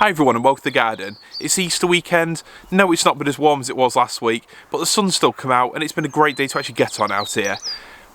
Hi everyone and welcome to the garden. It's Easter weekend. No, it's not been as warm as it was last week, but the sun's still come out and it's been a great day to actually get on out here.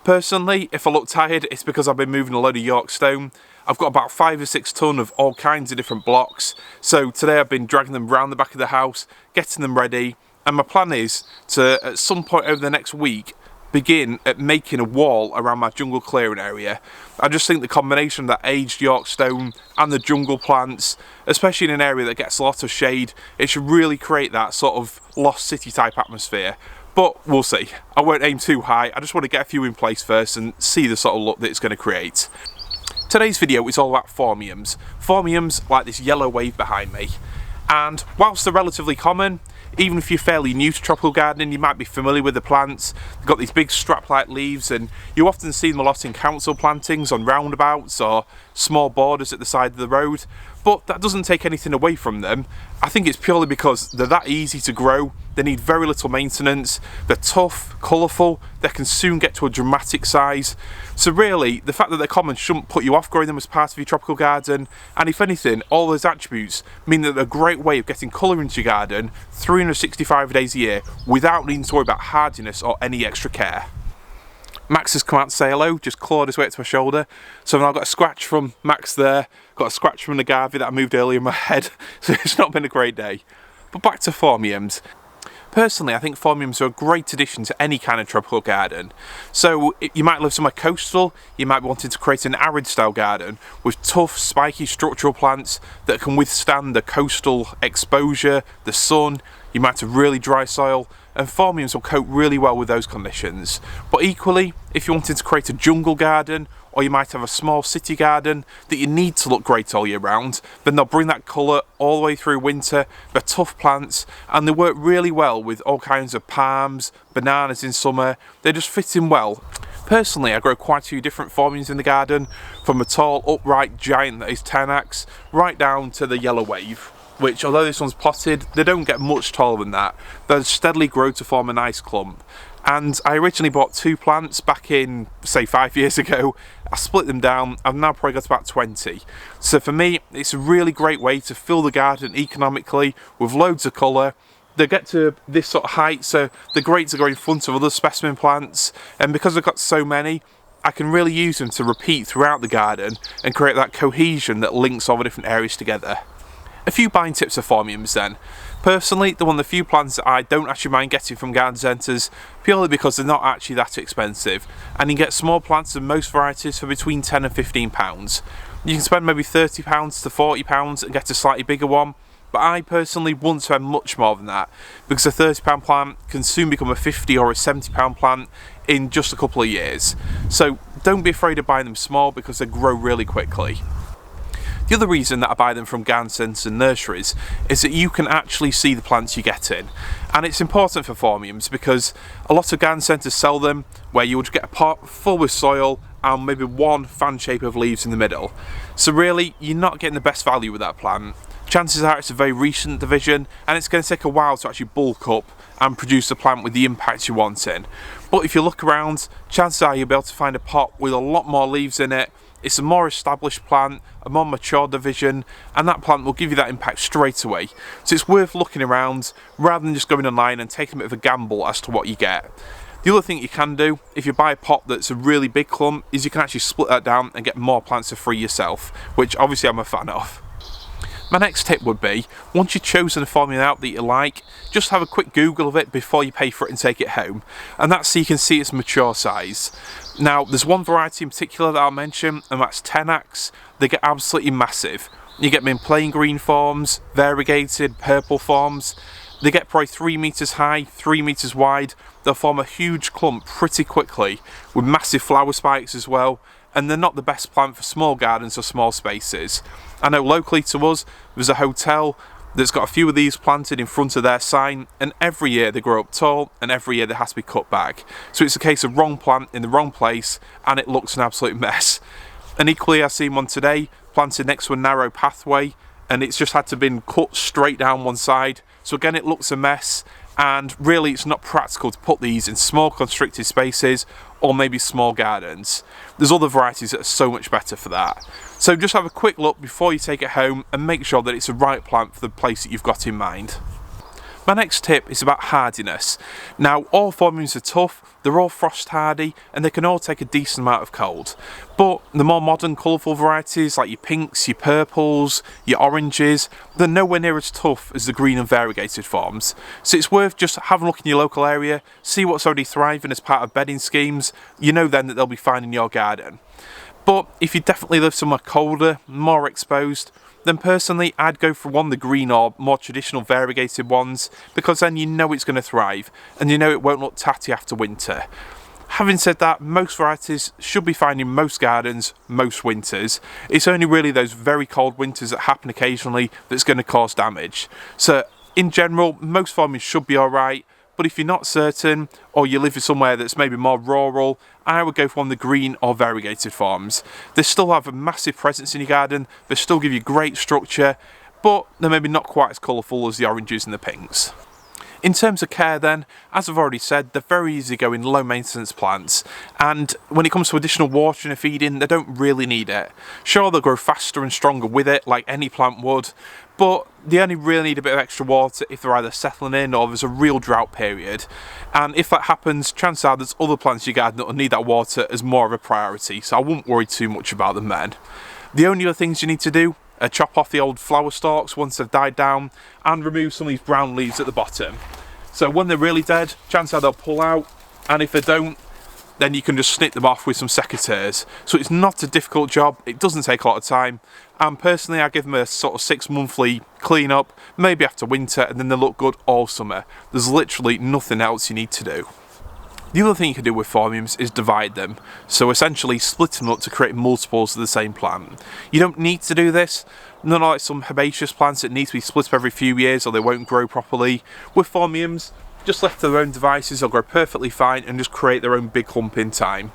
Personally, if I look tired, it's because I've been moving a load of York stone. I've got about 5 or 6 tonne of all kinds of different blocks. So today I've been dragging them around the back of the house, getting them ready, and my plan is to, at some point over the next week, begin at making a wall around my jungle clearing area. I just think the combination of that aged York stone and the jungle plants, especially in an area that gets a lot of shade, it should really create that sort of lost city type atmosphere. But we'll see. I won't aim too high. I just want to get a few in place first and see the sort of look that it's going to create. Today's video is all about Phormiums. Phormiums like this yellow wave behind me. And whilst they're relatively common, even if you're fairly new to tropical gardening, you might be familiar with the plants. They've got these big strap-like leaves, and you often see them a lot in council plantings on roundabouts or small borders at the side of the road. But that doesn't take anything away from them. I think it's purely because they're that easy to grow, they need very little maintenance, they're tough, colourful, they can soon get to a dramatic size. So really, the fact that they're common shouldn't put you off growing them as part of your tropical garden, and if anything, all those attributes mean that they're a great way of getting colour into your garden 365 days a year without needing to worry about hardiness or any extra care. Max has come out to say hello, just clawed his way to my shoulder. So I've got a scratch from Max there, got a scratch from the Garvey that I moved earlier in my head, so it's not been a great day. But back to Phormiums. Personally, I think Phormiums are a great addition to any kind of tropical garden. So you might live somewhere coastal, you might be wanting to create an arid style garden with tough, spiky structural plants that can withstand the coastal exposure, the sun. You might have really dry soil, and Phormiums will cope really well with those conditions. But equally, if you wanted to create a jungle garden, or you might have a small city garden that you need to look great all year round, then they'll bring that colour all the way through winter. They're tough plants, and they work really well with all kinds of palms, bananas in summer. They just fit in well. Personally, I grow quite a few different Phormiums in the garden, from a tall, upright giant that is Tenax, right down to the yellow wave, which, although this one's potted, they don't get much taller than that. They'll steadily grow to form a nice clump. And I originally bought 2 plants back in, say, 5 years ago. I split them down. I've now probably got about 20. So for me, it's a really great way to fill the garden economically with loads of colour. They get to this sort of height, so they're great to go in front of other specimen plants. And because I've got so many, I can really use them to repeat throughout the garden and create that cohesion that links all the different areas together. A few buying tips for Phormiums then. Personally, they're one of the few plants that I don't actually mind getting from garden centres, purely because they're not actually that expensive, and you can get small plants of most varieties for between £10 and £15. You can spend maybe £30 to £40 and get a slightly bigger one, but I personally wouldn't spend much more than that, because a £30 plant can soon become a £50 or a £70 plant in just a couple of years. So don't be afraid of buying them small, because they grow really quickly. The other reason that I buy them from garden centres and nurseries is that you can actually see the plants you get in. And it's important for Phormiums because a lot of garden centres sell them where you would get a pot full with soil and maybe one fan shape of leaves in the middle. So really, you're not getting the best value with that plant. Chances are it's a very recent division, and it's going to take a while to actually bulk up and produce a plant with the impact you want in. But if you look around, chances are you'll be able to find a pot with a lot more leaves in it. It's a more established plant, a more mature division, and that plant will give you that impact straight away. So it's worth looking around rather than just going online and taking a bit of a gamble as to what you get. The other thing you can do, if you buy a pot that's a really big clump, is you can actually split that down and get more plants for free yourself, which obviously I'm a fan of. My next tip would be, once you've chosen a Phormium out that you like, just have a quick Google of it before you pay for it and take it home, and that's so you can see its mature size. Now, there's one variety in particular that I'll mention, and that's Tenax. They get absolutely massive. You get them in plain green forms, variegated purple forms. They get probably 3 metres high, 3 metres wide. They'll form a huge clump pretty quickly, with massive flower spikes as well, and they're not the best plant for small gardens or small spaces. I know locally to us, there's a hotel that's got a few of these planted in front of their sign, and every year they grow up tall, and every year they has to be cut back. So it's a case of wrong plant in the wrong place, and it looks an absolute mess. And equally, I seen one today, planted next to a narrow pathway, and it's just had to been cut straight down one side. So again, it looks a mess, and really it's not practical to put these in small constricted spaces or maybe small gardens. There's other varieties that are so much better for that. So just have a quick look before you take it home and make sure that it's the right plant for the place that you've got in mind. My next tip is about hardiness. Now, all Phormiums are tough, they're all frost hardy, and they can all take a decent amount of cold. But the more modern colourful varieties like your pinks, your purples, your oranges, they're nowhere near as tough as the green and variegated forms. So it's worth just having a look in your local area, see what's already thriving as part of bedding schemes. You know then that they'll be fine in your garden. But if you definitely live somewhere colder, more exposed, then personally I'd go for one of the green or more traditional variegated ones, because then you know it's going to thrive and you know it won't look tatty after winter. Having said that, most varieties should be fine in most gardens, most winters. It's only really those very cold winters that happen occasionally that's going to cause damage. So in general, most Phormiums should be alright, but if you're not certain, or you live in somewhere that's maybe more rural, I would go for one of the green or variegated forms. They still have a massive presence in your garden, they still give you great structure, but they're maybe not quite as colourful as the oranges and the pinks. In terms of care then, as I've already said, they're very easygoing, low maintenance plants, and when it comes to additional watering and feeding, they don't really need it. Sure, they'll grow faster and stronger with it, like any plant would, but they only really need a bit of extra water if they're either settling in or there's a real drought period. And if that happens, chances are there's other plants in your garden that will need that water as more of a priority, so I wouldn't worry too much about them then. The only other things you need to do are chop off the old flower stalks once they've died down and remove some of these brown leaves at the bottom. So when they're really dead, chances are they'll pull out, and if they don't, then you can just snip them off with some secateurs. So it's not a difficult job, it doesn't take a lot of time, and personally I give them a sort of 6-monthly clean up, maybe after winter, and then they look good all summer. There's literally nothing else you need to do. The other thing you can do with Phormiums is divide them, so essentially split them up to create multiples of the same plant. You don't need to do this, not like some herbaceous plants that need to be split up every few years or they won't grow properly. With Phormiums, just left to their own devices, they'll grow perfectly fine and just create their own big clump in time.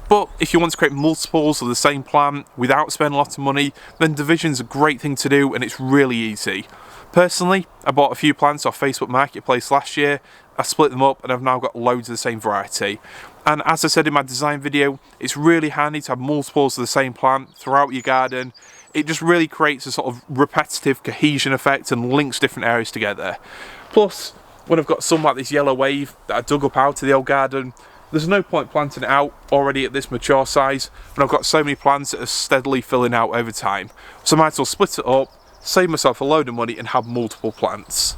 But if you want to create multiples of the same plant without spending a lot of money, then division's a great thing to do and it's really easy. Personally, I bought a few plants off Facebook Marketplace last year, I split them up and I've now got loads of the same variety. And as I said in my design video, it's really handy to have multiples of the same plant throughout your garden. It just really creates a sort of repetitive cohesion effect and links different areas together. Plus, when I've got some like this yellow wave that I dug up out of the old garden, there's no point planting it out already at this mature size when I've got so many plants that are steadily filling out over time. So I might as well split it up, save myself a load of money and have multiple plants.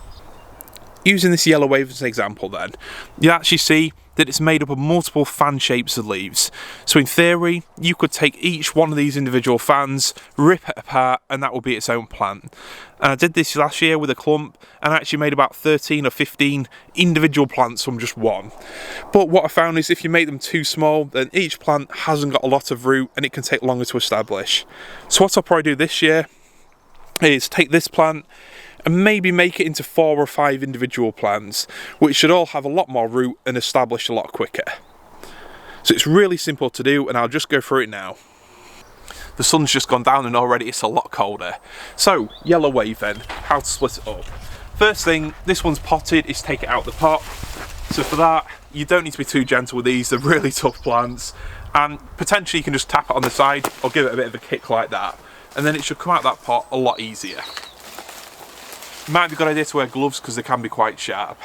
Using this yellow wave as an example then, you actually see that it's made up of multiple fan shapes of leaves. So in theory, you could take each one of these individual fans, rip it apart, and that would be its own plant. And I did this last year with a clump, and I actually made about 13 or 15 individual plants from just one. But what I found is if you make them too small, then each plant hasn't got a lot of root, and it can take longer to establish. So what I'll probably do this year is take this plant, and maybe make it into 4 or 5 individual plants, which should all have a lot more root and establish a lot quicker. So it's really simple to do, and I'll just go through it now. The sun's just gone down and already it's a lot colder. So, yellow wave then, how to split it up. First thing, this one's potted, is take it out the pot. So for that, you don't need to be too gentle with these, they're really tough plants. And potentially you can just tap it on the side or give it a bit of a kick like that. And then it should come out of that pot a lot easier. Might be a good idea to wear gloves because they can be quite sharp.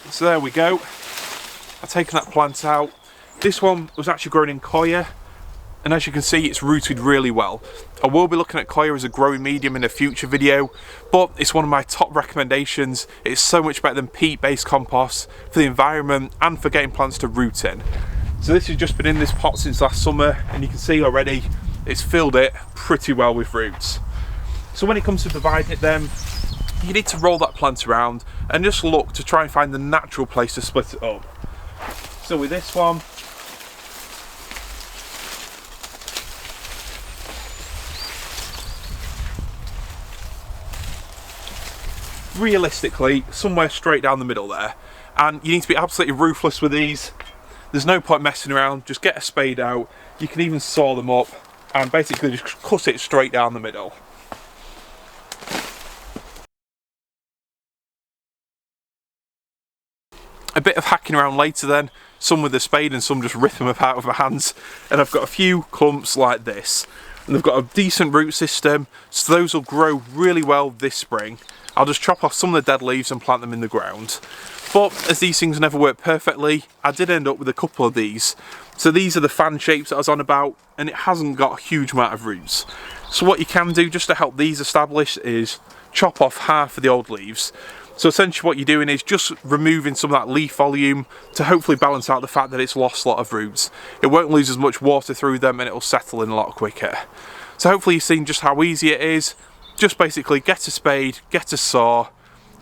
So there we go. I've taken that plant out. This one was actually grown in coir, and as you can see it's rooted really well. I will be looking at coir as a growing medium in a future video, but it's one of my top recommendations. It's so much better than peat based compost for the environment and for getting plants to root in. So this has just been in this pot since last summer, and you can see already it's filled it pretty well with roots. So when it comes to dividing it then, you need to roll that plant around and just look to try and find the natural place to split it up. So with this one, realistically somewhere straight down the middle there, and you need to be absolutely ruthless with these. There's no point messing around, just get a spade out. You can even saw them up and basically just cut it straight down the middle. A bit of hacking around later then, some with a spade and some just rip them apart with my hands, and I've got a few clumps like this. And they've got a decent root system, so those will grow really well this spring. I'll just chop off some of the dead leaves and plant them in the ground. But as these things never work perfectly, I did end up with a couple of these. So these are the fan shapes that I was on about, and it hasn't got a huge amount of roots. So what you can do just to help these establish is chop off half of the old leaves. So essentially what you're doing is just removing some of that leaf volume to hopefully balance out the fact that it's lost a lot of roots. It won't lose as much water through them and it'll settle in a lot quicker. So hopefully you've seen just how easy it is. Just basically get a spade, get a saw,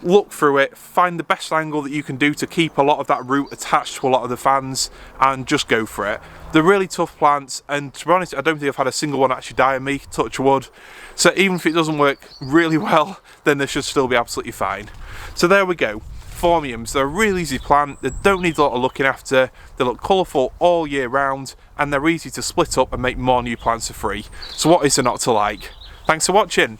look through it, find the best angle that you can do to keep a lot of that root attached to a lot of the fans, and just go for it. They're really tough plants, and to be honest, I don't think I've had a single one actually die on me, touch wood. So even if it doesn't work really well, then they should still be absolutely fine. So there we go. Phormiums, they're a really easy plant, they don't need a lot of looking after, they look colourful all year round, and they're easy to split up and make more new plants for free. So what is there not to like? Thanks for watching.